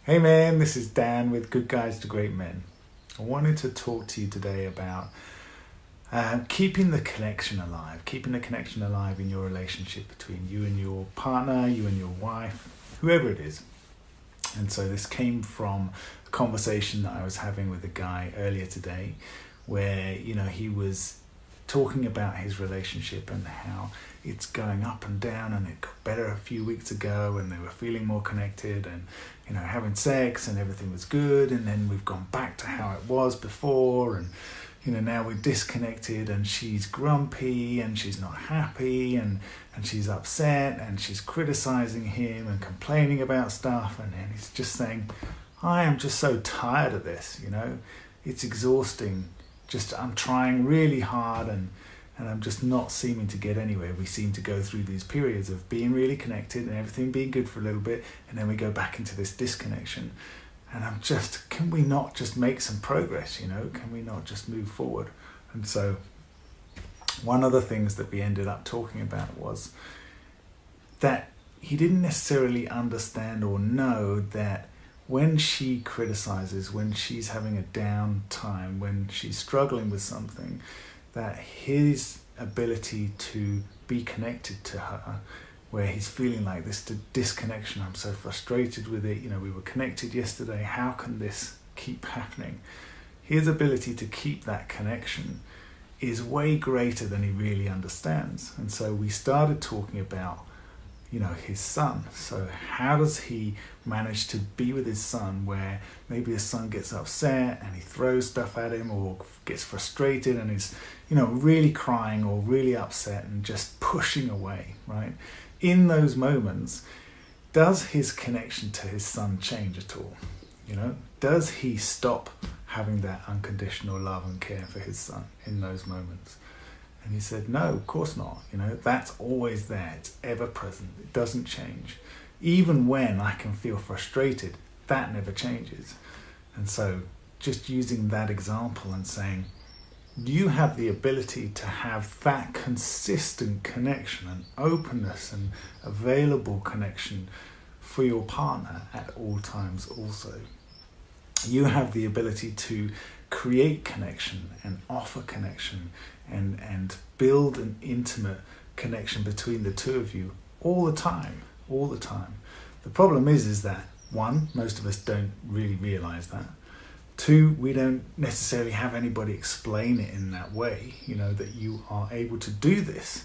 Hey man, this is Dan with Good Guides to Great Men. I wanted to talk to you today about keeping the connection alive in your relationship between you and your partner, you and your wife, whoever it is. And so this came from a conversation that I was having with a guy earlier today where, he was talking about his relationship and how it's going up and down, and it got better a few weeks ago and they were feeling more connected and having sex and everything was good, and then we've gone back to how it was before, and now we're disconnected and she's grumpy and she's not happy and she's upset and she's criticizing him and complaining about stuff, and he's just saying, I am just so tired of this, it's exhausting. I'm trying really hard and I'm just not seeming to get anywhere. We seem to go through these periods of being really connected and everything being good for a little bit, and then we go back into this disconnection. And can we not just make some progress, Can we not just move forward? And so one of the things that we ended up talking about was that he didn't necessarily understand or know that when she criticizes, when she's having a down time, when she's struggling with something, that his ability to be connected to her, where he's feeling like this disconnection, I'm so frustrated with it, we were connected yesterday, how can this keep happening? His ability to keep that connection is way greater than he really understands. And so we started talking about his son. So how does he manage to be with his son where maybe his son gets upset and he throws stuff at him or gets frustrated and is, really crying or really upset and just pushing away, right? In those moments, does his connection to his son change at all? Does he stop having that unconditional love and care for his son in those moments? And he said, no, of course not. That's always there. It's ever present. It doesn't change. Even when I can feel frustrated, that never changes. And so just using that example and saying, you have the ability to have that consistent connection and openness and available connection for your partner at all times also. You have the ability to create connection and offer connection and build an intimate connection between the two of you all the time. The problem is that, one, most of us don't really realize that. Two, we don't necessarily have anybody explain it in that way, that you are able to do this.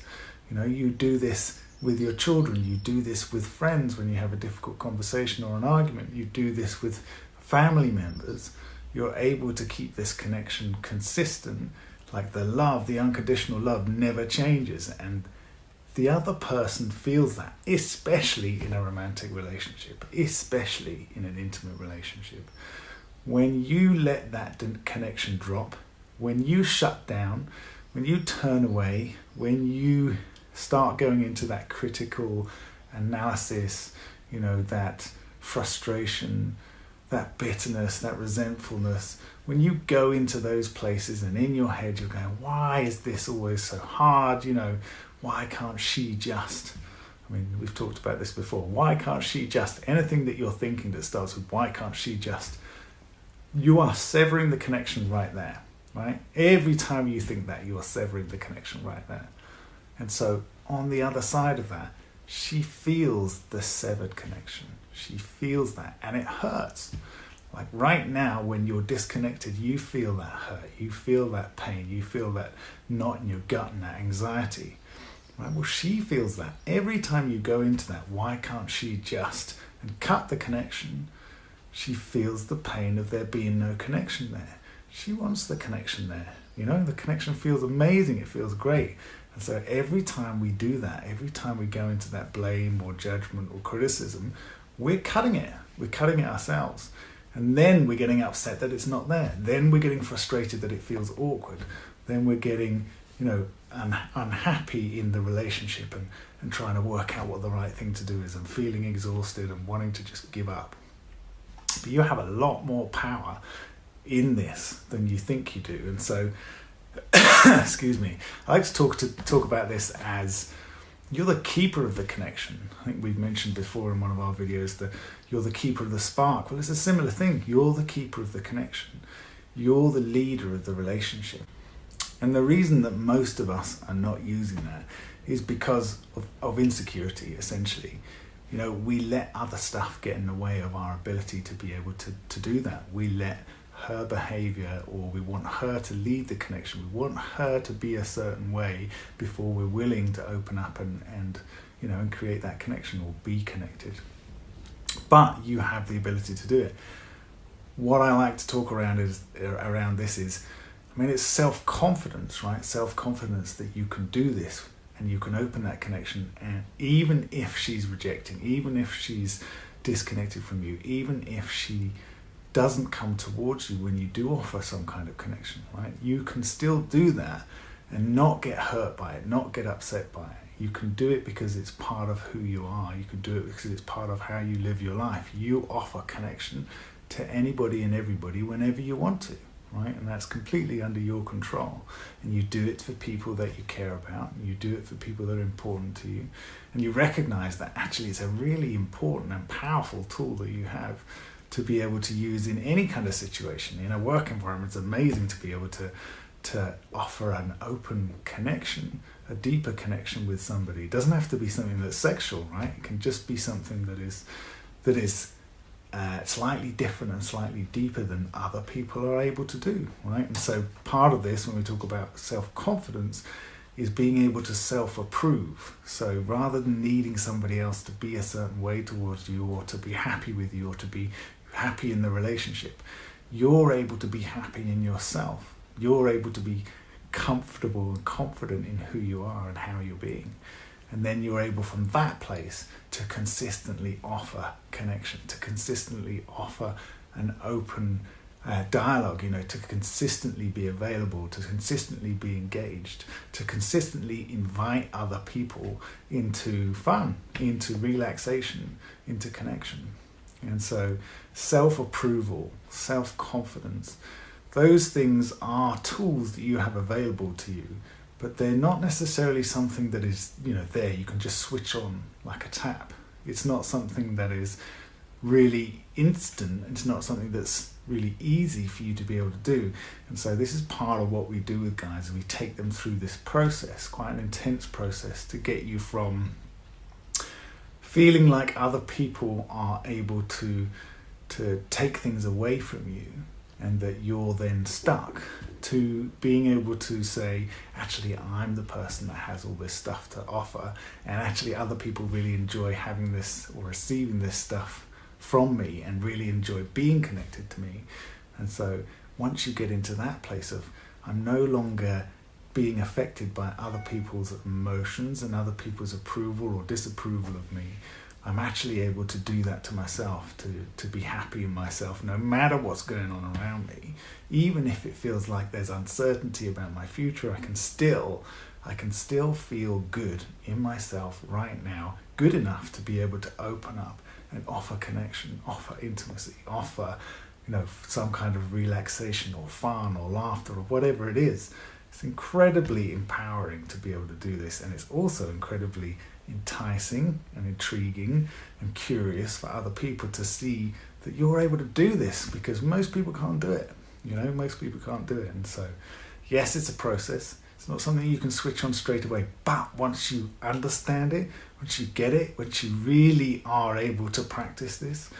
You do this with your children, you do this with friends when you have a difficult conversation or an argument, you do this with family members. You're able to keep this connection consistent, like the love, the unconditional love never changes, and the other person feels that, especially in a romantic relationship, especially in an intimate relationship. When you let that connection drop, when you shut down, when you turn away, when you start going into that critical analysis, that frustration, that bitterness, that resentfulness, when you go into those places and in your head you're going, why is this always so hard? Why can't she just? We've talked about this before. Why can't she just? Anything that you're thinking that starts with why can't she just? You are severing the connection right there, right? Every time you think that, you are severing the connection right there. And so on the other side of that, she feels the severed connection. She feels that, and it hurts. Like right now, when you're disconnected, you feel that hurt, you feel that pain, you feel that knot in your gut and that anxiety. Right? Well, she feels that. Every time you go into that, why can't she just, and cut the connection, she feels the pain of there being no connection there. She wants the connection there. The connection feels amazing, it feels great. And so every time we do that, every time we go into that blame or judgment or criticism, we're cutting it. We're cutting it ourselves. And then we're getting upset that it's not there. Then we're getting frustrated that it feels awkward. Then we're getting, unhappy in the relationship and trying to work out what the right thing to do is and feeling exhausted and wanting to just give up. But you have a lot more power in this than you think you do. And so, excuse me, I like to talk about this as you're the keeper of the connection. I think we've mentioned before in one of our videos that you're the keeper of the spark. Well, it's a similar thing. You're the keeper of the connection. You're the leader of the relationship. And the reason that most of us are not using that is because of insecurity, essentially. You know, we let other stuff get in the way of our ability to be able to do that. We let her behavior, or we want her to lead the connection. We want her to be a certain way before we're willing to open up and create that connection or be connected. But you have the ability to do it. What I like to talk around this is, it's self-confidence, right? Self-confidence that you can do this and you can open that connection, and even if she's rejecting, even if she's disconnected from you, even if she doesn't come towards you when you do offer some kind of connection, right? You can still do that and not get hurt by it, not get upset by it. You can do it because it's part of who you are. You can do it because it's part of how you live your life. You offer connection to anybody and everybody whenever you want to, right? And that's completely under your control. And you do it for people that you care about. And you do it for people that are important to you. And you recognize that actually it's a really important and powerful tool that you have to be able to use in any kind of situation. In a work environment, it's amazing to be able to offer an open connection, a deeper connection with somebody. It doesn't have to be something that's sexual, right? It can just be something that is slightly different and slightly deeper than other people are able to do, right? And so part of this, when we talk about self-confidence, is being able to self-approve. So rather than needing somebody else to be a certain way towards you, or to be happy with you, or to be happy in the relationship, you're able to be happy in yourself. You're able to be comfortable and confident in who you are and how you're being. And then you're able from that place to consistently offer connection, to consistently offer an open dialogue, to consistently be available, to consistently be engaged, to consistently invite other people into fun, into relaxation, into connection. And so self-approval, self-confidence, those things are tools that you have available to you, but they're not necessarily something that is, there, you can just switch on like a tap. It's not something that is really instant. It's not something that's really easy for you to be able to do. And so this is part of what we do with guys. We take them through this process, quite an intense process, to get you from feeling like other people are able to take things away from you and that you're then stuck, to being able to say, actually, I'm the person that has all this stuff to offer, and actually other people really enjoy having this or receiving this stuff from me and really enjoy being connected to me. And so once you get into that place of, I'm no longer being affected by other people's emotions and other people's approval or disapproval of me, I'm actually able to do that to myself, to be happy in myself, no matter what's going on around me. Even if it feels like there's uncertainty about my future, I can still feel good in myself right now, good enough to be able to open up and offer connection, offer intimacy, offer, some kind of relaxation or fun or laughter or whatever it is. It's incredibly empowering to be able to do this, and it's also incredibly enticing and intriguing and curious for other people to see that you're able to do this, because most people can't do it. Most people can't do it. And so, yes, it's a process. It's not something you can switch on straight away, but once you understand it, once you get it, once you really are able to practice this,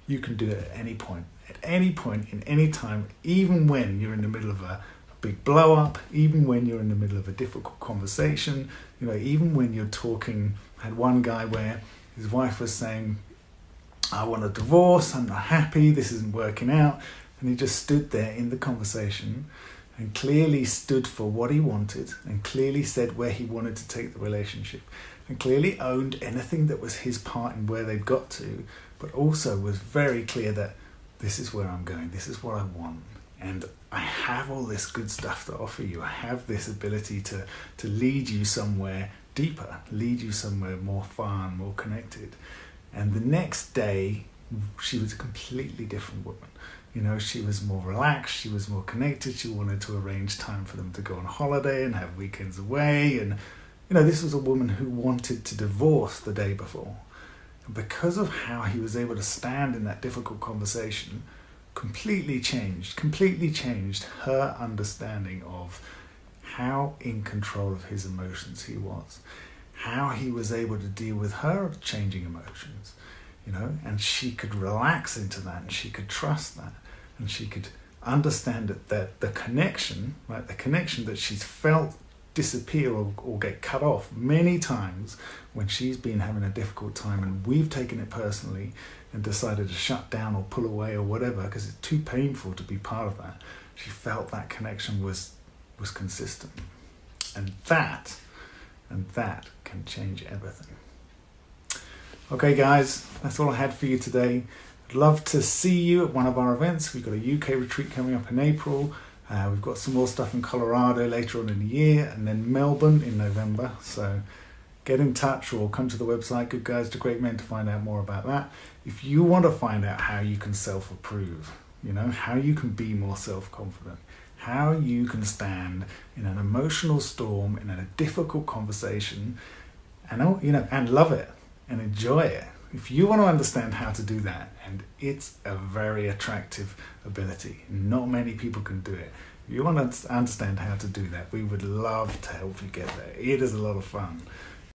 you can do it at any point, in any time, even when you're in the middle of a big blow up, even when you're in the middle of a difficult conversation, even when you're talking. I had one guy where his wife was saying, I want a divorce, I'm not happy, this isn't working out. And he just stood there in the conversation and clearly stood for what he wanted, and clearly said where he wanted to take the relationship, and clearly owned anything that was his part in where they'd got to, but also was very clear that this is where I'm going, this is what I want. And I have all this good stuff to offer you. I have this ability to lead you somewhere deeper, lead you somewhere more fun, more connected. And the next day, she was a completely different woman. She was more relaxed, she was more connected, she wanted to arrange time for them to go on holiday and have weekends away. And, this was a woman who wanted to divorce the day before. And because of how he was able to stand in that difficult conversation, completely changed her understanding of how in control of his emotions he was, how he was able to deal with her changing emotions, and she could relax into that, and she could trust that, and she could understand that the connection, right, the connection that she's felt disappear or get cut off many times when she's been having a difficult time, and we've taken it personally and decided to shut down or pull away or whatever because it's too painful to be part of that. She felt that connection was consistent, and that can change everything. Okay guys, that's all I had for you today. I'd love to see you at one of our events. We've got a UK retreat coming up in April. We've got some more stuff in Colorado later on in the year, and then Melbourne in November. So get in touch or come to the website Good Guys to Great Men to find out more about that. If you want to find out how you can self-approve, how you can be more self-confident, how you can stand in an emotional storm, in a difficult conversation, and love it and enjoy it. If you want to understand how to do that, and it's a very attractive ability, not many people can do it. If you want to understand how to do that, we would love to help you get there. It is a lot of fun.